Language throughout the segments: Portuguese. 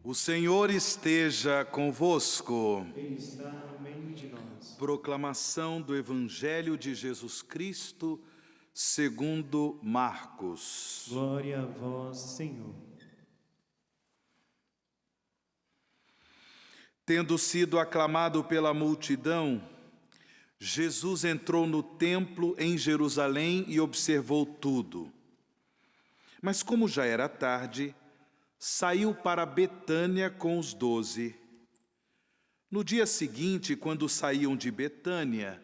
O Senhor esteja convosco. Ele está no meio de nós. Proclamação do Evangelho de Jesus Cristo, segundo Marcos. Glória a vós, Senhor. Tendo sido aclamado pela multidão, Jesus entrou no templo em Jerusalém e observou tudo. Mas como já era tarde, saiu para Betânia com os 12. No dia seguinte, quando saíam de Betânia,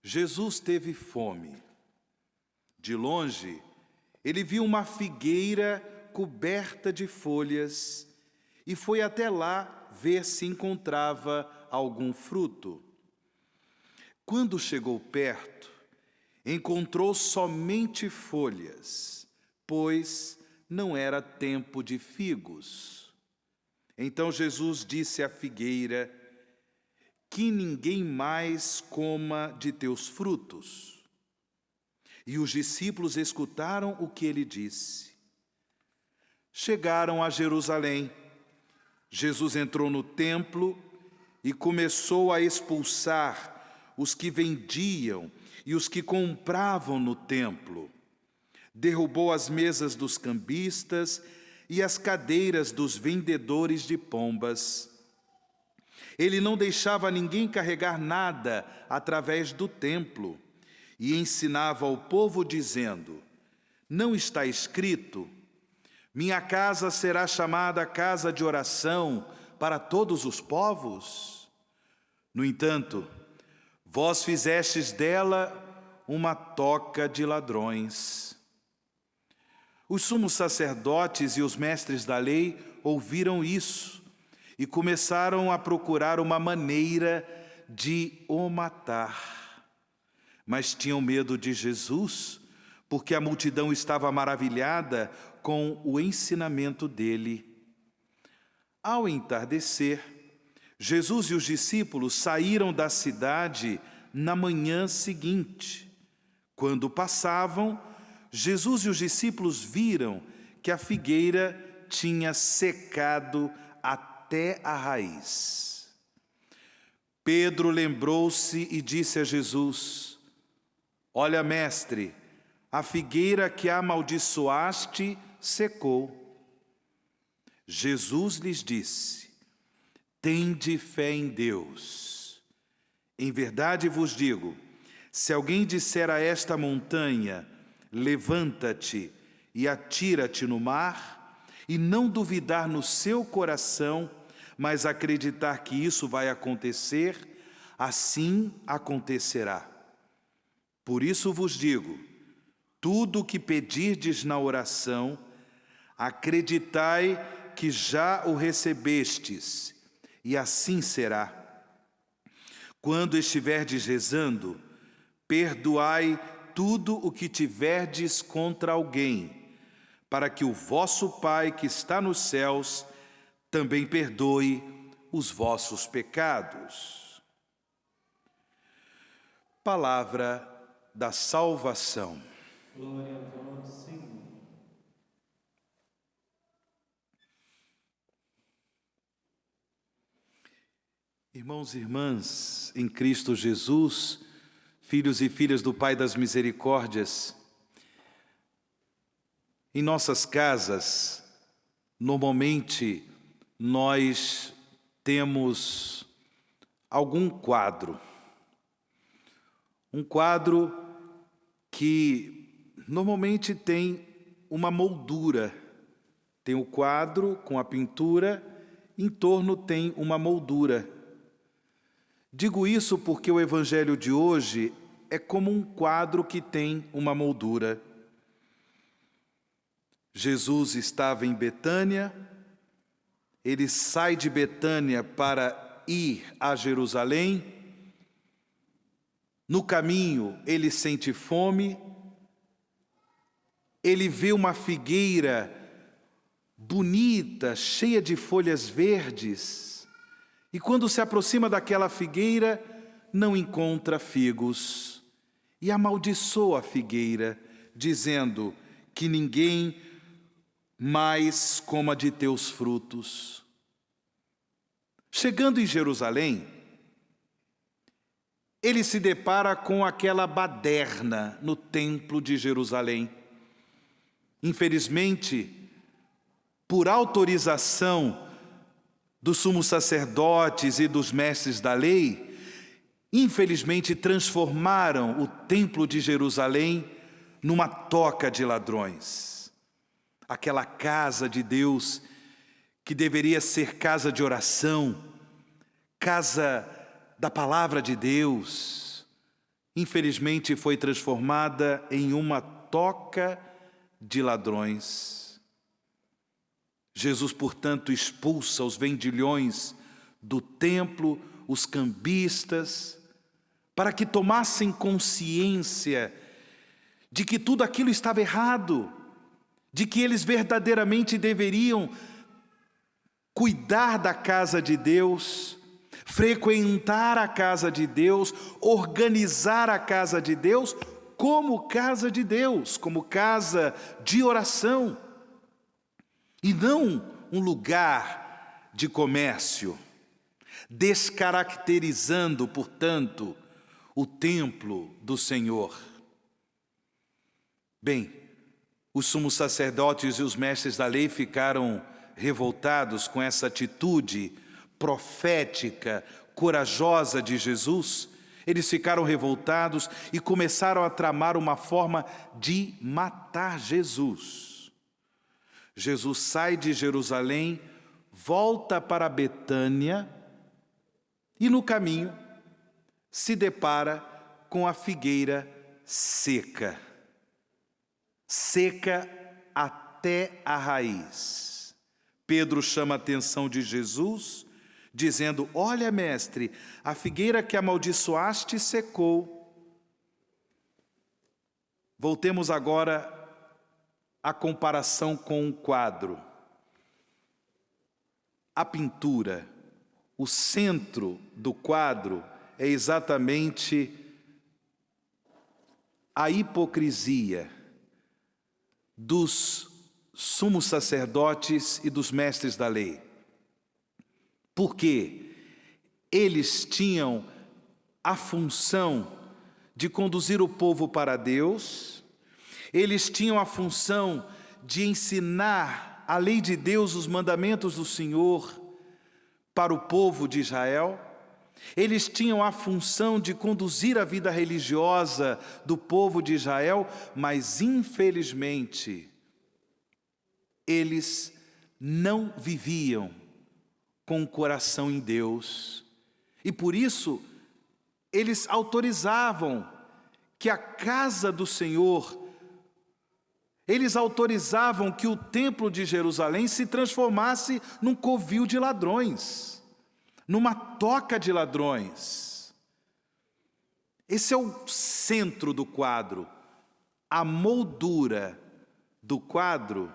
Jesus teve fome. De longe, ele viu uma figueira coberta de folhas e foi até lá ver se encontrava algum fruto. Quando chegou perto, encontrou somente folhas, pois não era tempo de figos. Então Jesus disse à figueira: que ninguém mais coma de teus frutos. E os discípulos escutaram o que ele disse. Chegaram a Jerusalém. Jesus entrou no templo e começou a expulsar os que vendiam e os que compravam no templo. Derrubou as mesas dos cambistas e as cadeiras dos vendedores de pombas. Ele não deixava ninguém carregar nada através do templo e ensinava ao povo dizendo: não está escrito: minha casa será chamada casa de oração para todos os povos? No entanto, vós fizestes dela uma toca de ladrões. Os sumos sacerdotes e os mestres da lei ouviram isso e começaram a procurar uma maneira de o matar. Mas tinham medo de Jesus, porque a multidão estava maravilhada com o ensinamento dele. Ao entardecer, Jesus e os discípulos saíram da cidade na manhã seguinte. Quando passavam, Jesus e os discípulos viram que a figueira tinha secado até a raiz. Pedro lembrou-se e disse a Jesus: olha, mestre, a figueira que amaldiçoaste secou. Jesus lhes disse: tende fé em Deus. Em verdade vos digo, se alguém disser a esta montanha: levanta-te e atira-te no mar, e não duvidar no seu coração, mas acreditar que isso vai acontecer, assim acontecerá. Por isso vos digo, tudo o que pedirdes na oração, acreditai que já o recebestes, e assim será. Quando estiverdes rezando, perdoai tudo o que tiverdes contra alguém, para que o vosso Pai que está nos céus também perdoe os vossos pecados. Palavra da salvação. Glória a vós, Senhor. Irmãos e irmãs, em Cristo Jesus, filhos e filhas do Pai das Misericórdias, em nossas casas, normalmente, nós temos algum quadro. Um quadro que normalmente tem uma moldura. Tem o quadro com a pintura, em torno tem uma moldura. Digo isso porque o Evangelho de hoje é como um quadro que tem uma moldura. Jesus estava em Betânia, ele sai de Betânia para ir a Jerusalém. No caminho, ele sente fome, ele vê uma figueira bonita, cheia de folhas verdes, e quando se aproxima daquela figueira, não encontra figos, e amaldiçoa a figueira, dizendo que ninguém mais coma de teus frutos. Chegando em Jerusalém, ele se depara com aquela baderna no templo de Jerusalém. Infelizmente, por autorização dos sumos sacerdotes e dos mestres da lei, infelizmente transformaram o templo de Jerusalém numa toca de ladrões. Aquela casa de Deus que deveria ser casa de oração, casa da palavra de Deus, infelizmente foi transformada em uma toca de ladrões. Jesus, portanto, expulsa os vendilhões do templo, os cambistas, para que tomassem consciência de que tudo aquilo estava errado, de que eles verdadeiramente deveriam cuidar da casa de Deus, frequentar a casa de Deus, organizar a casa de Deus como casa de Deus, como casa de oração, e não um lugar de comércio, descaracterizando, portanto, o templo do Senhor. Bem, os sumos sacerdotes e os mestres da lei ficaram revoltados com essa atitude profética, corajosa de Jesus. Eles ficaram revoltados e começaram a tramar uma forma de matar Jesus. Jesus sai de Jerusalém, volta para Betânia e no caminho se depara com a figueira seca. Seca até a raiz. Pedro chama a atenção de Jesus, dizendo: olha, mestre, a figueira que amaldiçoaste secou. Voltemos agora à comparação com um quadro. A pintura, o centro do quadro é exatamente a hipocrisia dos sumos sacerdotes e dos mestres da lei. Porque eles tinham a função de conduzir o povo para Deus, eles tinham a função de ensinar a lei de Deus, os mandamentos do Senhor para o povo de Israel, eles tinham a função de conduzir a vida religiosa do povo de Israel, mas infelizmente eles não viviam com o coração em Deus. E por isso, eles autorizavam que a casa do Senhor, eles autorizavam que o templo de Jerusalém se transformasse num covil de ladrões, numa toca de ladrões. Esse é o centro do quadro. A moldura do quadro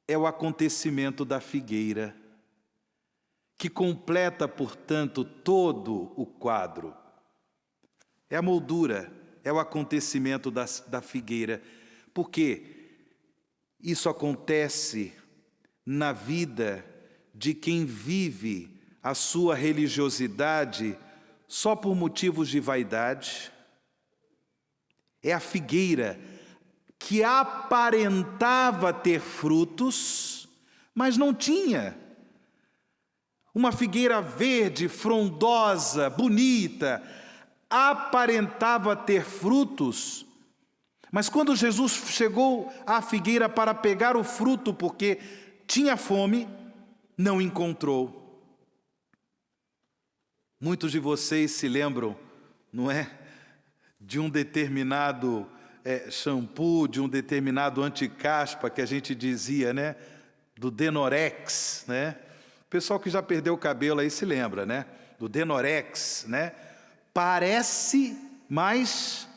é o acontecimento da figueira, que completa, portanto, todo o quadro. É a moldura, é o acontecimento da figueira. Porque isso acontece na vida de quem vive a sua religiosidade só por motivos de vaidade. É a figueira que aparentava ter frutos, mas não tinha. Uma figueira verde, frondosa, bonita, aparentava ter frutos, mas quando Jesus chegou à figueira para pegar o fruto, porque tinha fome, não encontrou. Muitos de vocês se lembram, não é? De um determinado shampoo, de um determinado anticaspa que a gente dizia, né? Do Denorex, né? O pessoal que já perdeu o cabelo aí se lembra, né? Do Denorex, né? Parece mais...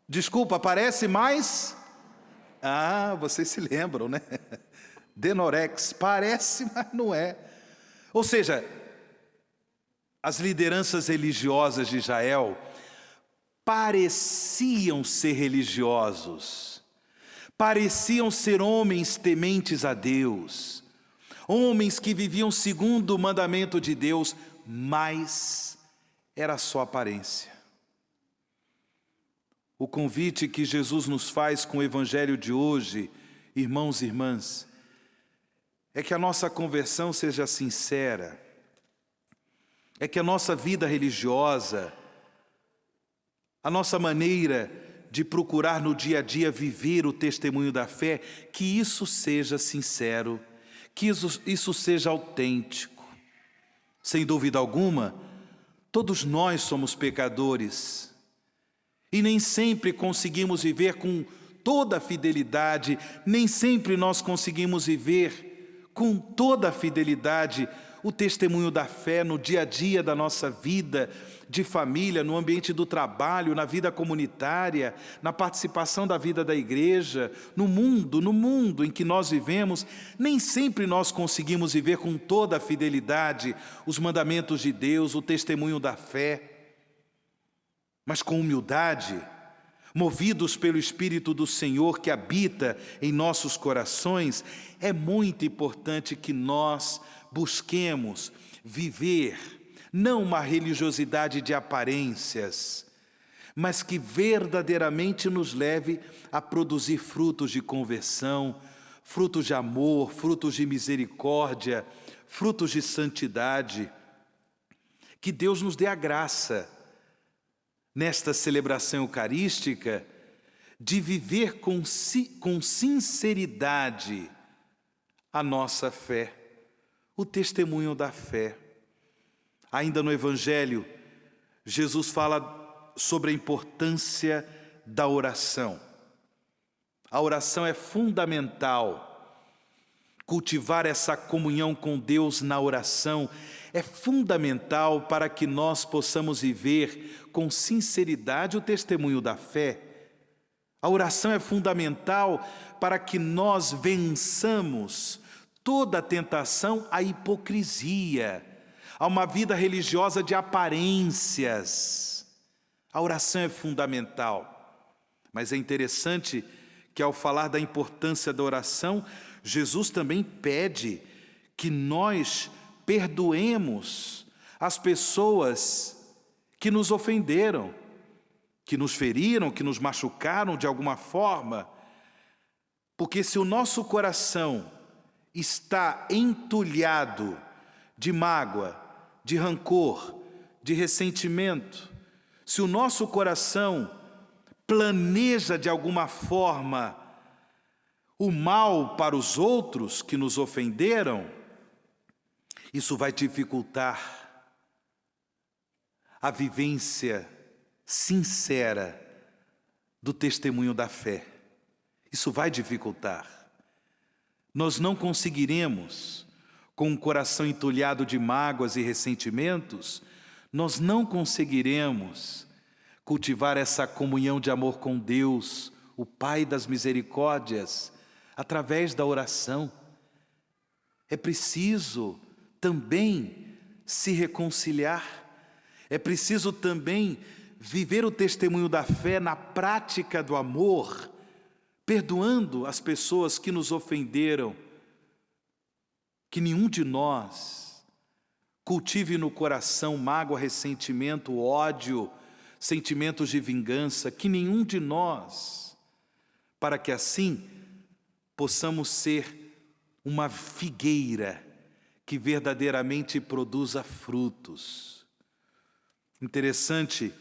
Desculpa, parece mais... Ah, vocês se lembram, né? Denorex, parece, mas não é. Ou seja, as lideranças religiosas de Israel pareciam ser religiosos, pareciam ser homens tementes a Deus, homens que viviam segundo o mandamento de Deus, mas era só aparência. O convite que Jesus nos faz com o evangelho de hoje, irmãos e irmãs, é que a nossa conversão seja sincera, é que a nossa vida religiosa, a nossa maneira de procurar no dia a dia viver o testemunho da fé, que isso seja sincero, que isso seja autêntico. Sem dúvida alguma, todos nós somos pecadores e nem sempre conseguimos viver com toda a fidelidade, nem sempre nós conseguimos viver com toda a fidelidade o testemunho da fé no dia a dia da nossa vida de família, no ambiente do trabalho, na vida comunitária, na participação da vida da igreja, no mundo em que nós vivemos. Nem sempre nós conseguimos viver com toda a fidelidade os mandamentos de Deus, o testemunho da fé. Mas com humildade, movidos pelo Espírito do Senhor que habita em nossos corações, é muito importante que nós busquemos viver não uma religiosidade de aparências, mas que verdadeiramente nos leve a produzir frutos de conversão, frutos de amor, frutos de misericórdia, frutos de santidade. Que Deus nos dê a graça, nesta celebração eucarística, de viver com sinceridade a nossa fé, o testemunho da fé. Ainda no Evangelho, Jesus fala sobre a importância da oração. A oração é fundamental. Cultivar essa comunhão com Deus na oração é fundamental para que nós possamos viver com sinceridade o testemunho da fé. A oração é fundamental para que nós vençamos toda a tentação à hipocrisia, a uma vida religiosa de aparências. A oração é fundamental. Mas é interessante que, ao falar da importância da oração, Jesus também pede que nós perdoemos as pessoas que nos ofenderam, que nos feriram, que nos machucaram de alguma forma. Porque se o nosso coração está entulhado de mágoa, de rancor, de ressentimento, se o nosso coração planeja de alguma forma o mal para os outros que nos ofenderam, isso vai dificultar a vivência sincera do testemunho da fé. Isso vai dificultar. Nós não conseguiremos, com um coração entulhado de mágoas e ressentimentos, nós não conseguiremos cultivar essa comunhão de amor com Deus, o Pai das misericórdias, através da oração. É preciso também se reconciliar, é preciso também viver o testemunho da fé na prática do amor, perdoando as pessoas que nos ofenderam. Que nenhum de nós cultive no coração mágoa, ressentimento, ódio, sentimentos de vingança, que nenhum de nós, para que assim possamos ser uma figueira que verdadeiramente produza frutos. Interessante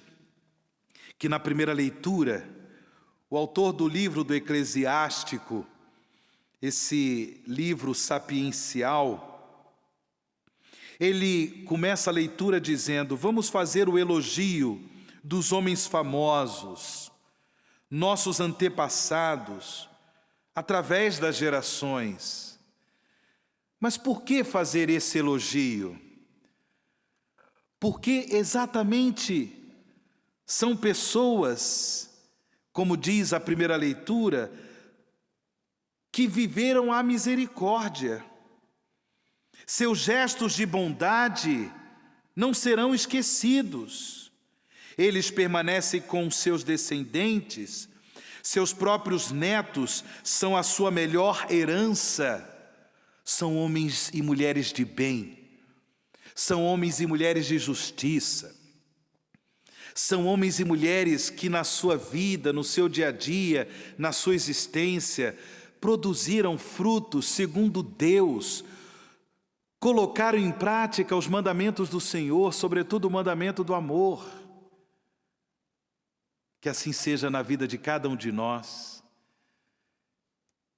que na primeira leitura, o autor do livro do Eclesiástico, esse livro sapiencial, ele começa a leitura dizendo: vamos fazer o elogio dos homens famosos, nossos antepassados, através das gerações. Mas por que fazer esse elogio? Porque exatamente são pessoas, como diz a primeira leitura, que viveram a misericórdia. Seus gestos de bondade não serão esquecidos. Eles permanecem com seus descendentes, seus próprios netos são a sua melhor herança, são homens e mulheres de bem, são homens e mulheres de justiça, são homens e mulheres que na sua vida, no seu dia a dia, na sua existência, produziram frutos segundo Deus, colocaram em prática os mandamentos do Senhor, sobretudo o mandamento do amor. Que assim seja na vida de cada um de nós,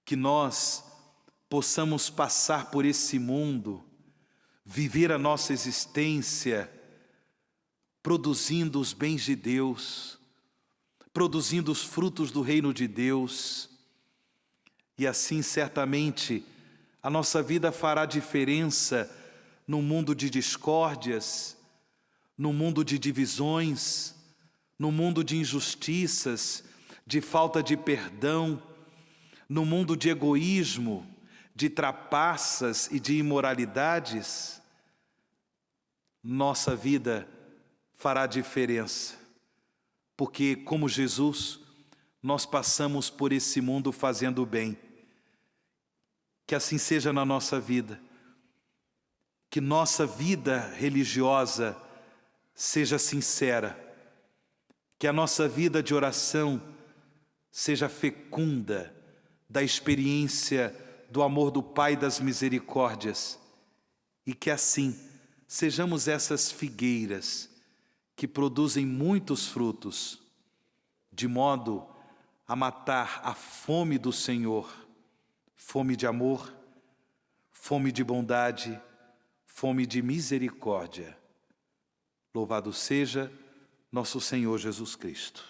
que nós possamos passar por esse mundo, viver a nossa existência, produzindo os bens de Deus, produzindo os frutos do reino de Deus, e assim certamente a nossa vida fará diferença no mundo de discórdias, no mundo de divisões, no mundo de injustiças, de falta de perdão, no mundo de egoísmo, de trapaças e de imoralidades. Nossa vida fará diferença, porque como Jesus, nós passamos por esse mundo fazendo o bem. Que assim seja na nossa vida, que nossa vida religiosa seja sincera, que a nossa vida de oração seja fecunda da experiência do amor do Pai das misericórdias, e que assim sejamos essas figueiras que produzem muitos frutos, de modo a matar a fome do Senhor, fome de amor, fome de bondade, fome de misericórdia. Louvado seja nosso Senhor Jesus Cristo.